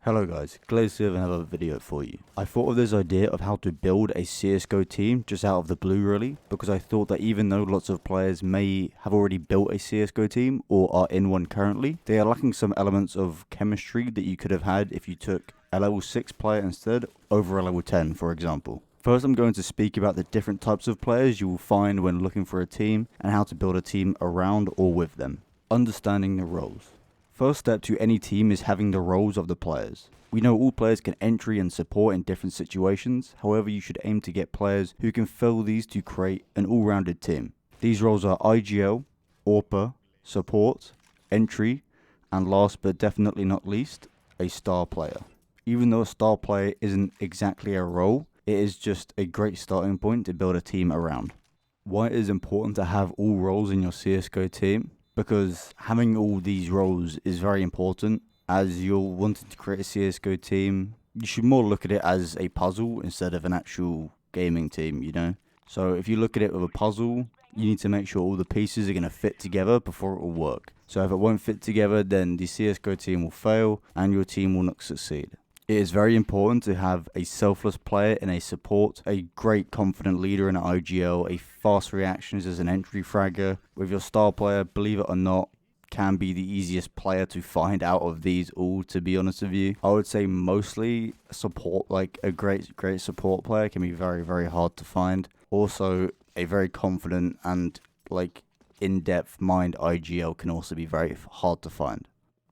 Hello guys, Glaze here with another video for you. I thought of this idea of how to build a CSGO team just out of the blue really, because I thought that even though lots of players may have already built a CSGO team or are in one currently, they are lacking some elements of chemistry that you could have had if you took a level 6 player instead over a level 10 for example. First I'm going to speak about the different types of players you will find when looking for a team and how to build a team around or with them. Understanding the roles. First step to any team is having the roles of the players. We know all players can entry and support in different situations, however you should aim to get players who can fill these to create an all-rounded team. These roles are IGL, AWPer, support, entry, and last but definitely not least, a star player. Even though a star player isn't exactly a role, it is just a great starting point to build a team around. Why it is important to have all roles in your CSGO team? Because having all these roles is very important. As you're wanting to create a CSGO team, you should more look at it as a puzzle instead of an actual gaming team, you know? So if you look at it with a puzzle, you need to make sure all the pieces are going to fit together before it will work. So if it won't fit together, then the CSGO team will fail and your team will not succeed. It is very important to have a selfless player in a support, a great confident leader in an IGL, a fast reactions as an entry fragger. With your star player, believe it or not, can be the easiest player to find out of these all, to be honest with you. I would say mostly support, like a great support player can be very, very hard to find. Also, a very confident and like in-depth mind IGL can also be very hard to find.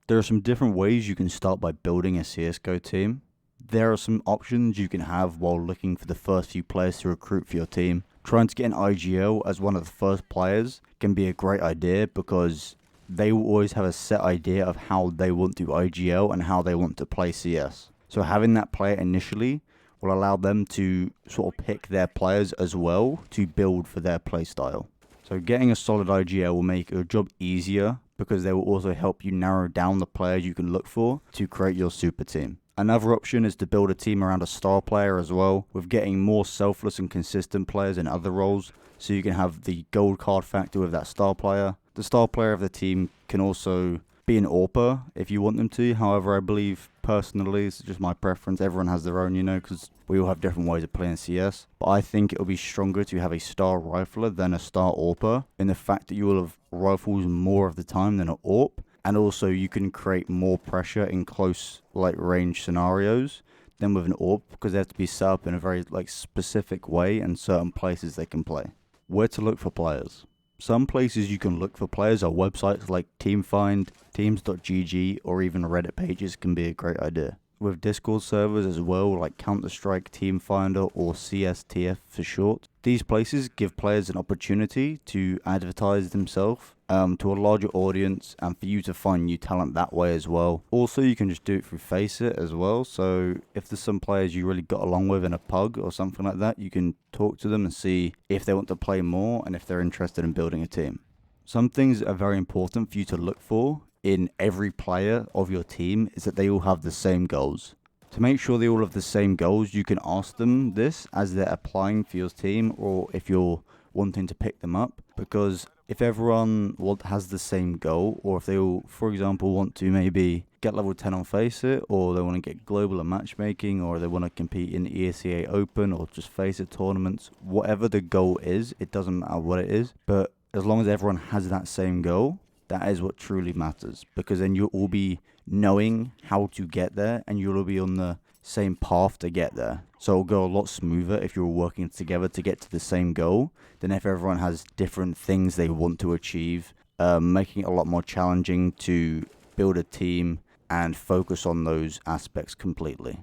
There are some different ways you can start by building a CSGO team. There are some options you can have while looking for the first few players to recruit for your team. Trying to get an IGL as one of the first players can be a great idea because they will always have a set idea of how they want to IGL and how they want to play CS. So having that player initially will allow them to sort of pick their players as well to build for their play style. So getting a solid IGL will make your job easier because they will also help you narrow down the players you can look for to create your super team. Another option is to build a team around a star player as well, with getting more selfless and consistent players in other roles, so you can have the gold card factor with that star player. The star player of the team can also be an AWPer if you want them to. However, I believe personally, it's just my preference, everyone has their own, you know, because we all have different ways of playing CS. But I think it will be stronger to have a star rifler than a star AWPer, in the fact that you will have rifles more of the time than an AWP. And also you can create more pressure in close range scenarios than with an AWP, because they have to be set up in a very specific way and certain places they can play. Where to look for players. Some places you can look for players are websites like TeamFind, Teams.gg, or even Reddit pages can be a great idea. With Discord servers as well, like Counter-Strike, TeamFinder, or CSTF for short. These places give players an opportunity to advertise themselves to a larger audience and for you to find new talent that way as well. Also, you can just do it through Faceit as well. So if there's some players you really got along with in a pug or something like that, you can talk to them and see if they want to play more and if they're interested in building a team. Some things that are very important for you to look for in every player of your team is that they all have the same goals. To make sure they all have the same goals, you can ask them this as they're applying for your team or if you're wanting to pick them up, because if everyone has the same goal, or if they all, for example, want to maybe get level 10 on Faceit, or they want to get global and matchmaking, or they want to compete in ESEA Open or just Faceit tournaments, whatever the goal is, it doesn't matter what it is, but as long as everyone has that same goal, that is what truly matters, because then you'll all be knowing how to get there and you'll all be on the same path to get there. So it'll go a lot smoother if you're working together to get to the same goal than if everyone has different things they want to achieve, making it a lot more challenging to build a team and focus on those aspects completely.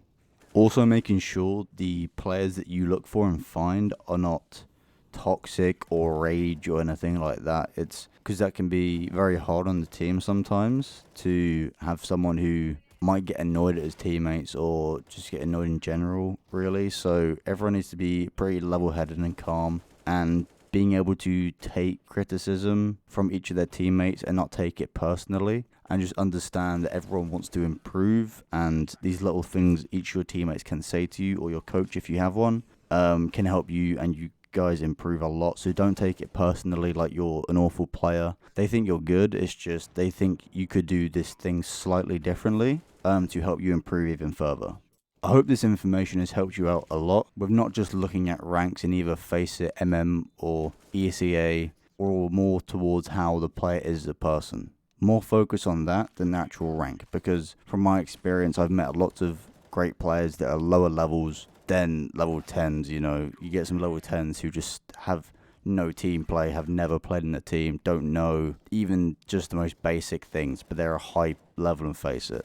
Also making sure the players that you look for and find are not toxic or rage or anything like that. It's because that can be very hard on the team sometimes, to have someone who might get annoyed at his teammates or just get annoyed in general, really. So everyone needs to be pretty level-headed and calm, and being able to take criticism from each of their teammates and not take it personally, and just understand that everyone wants to improve, and these little things each of your teammates can say to you, or your coach if you have one, can help you and you guys improve a lot. So don't take it personally like you're an awful player. They think you're good, it's just they think you could do this thing slightly differently, to help you improve even further. I hope this information has helped you out a lot with not just looking at ranks in either Faceit, MM, or ECA, or more towards how the player is as a person. More focus on that than the actual rank, because from my experience, I've met lots of great players that are lower levels than level 10s. You get some level 10s who just have no team play, have never played in a team, don't know even just the most basic things, but they're a high level and Faceit.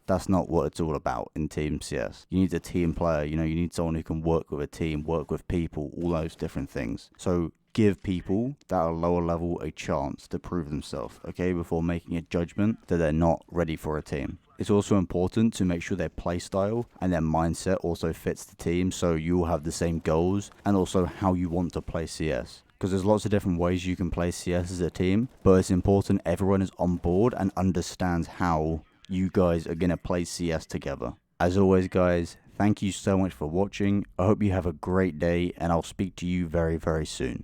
That's not what it's all about in Team CS. You need a team player, you need someone who can work with a team, work with people, all those different things. So give people that are lower level a chance to prove themselves, okay, before making a judgment that they're not ready for a team. It's also important to make sure their play style and their mindset also fits the team, so you will have the same goals and also how you want to play CS. Because there's lots of different ways you can play CS as a team, but it's important everyone is on board and understands how you guys are going to play CS together. As always, guys, thank you so much for watching. I hope you have a great day, and I'll speak to you very, very soon.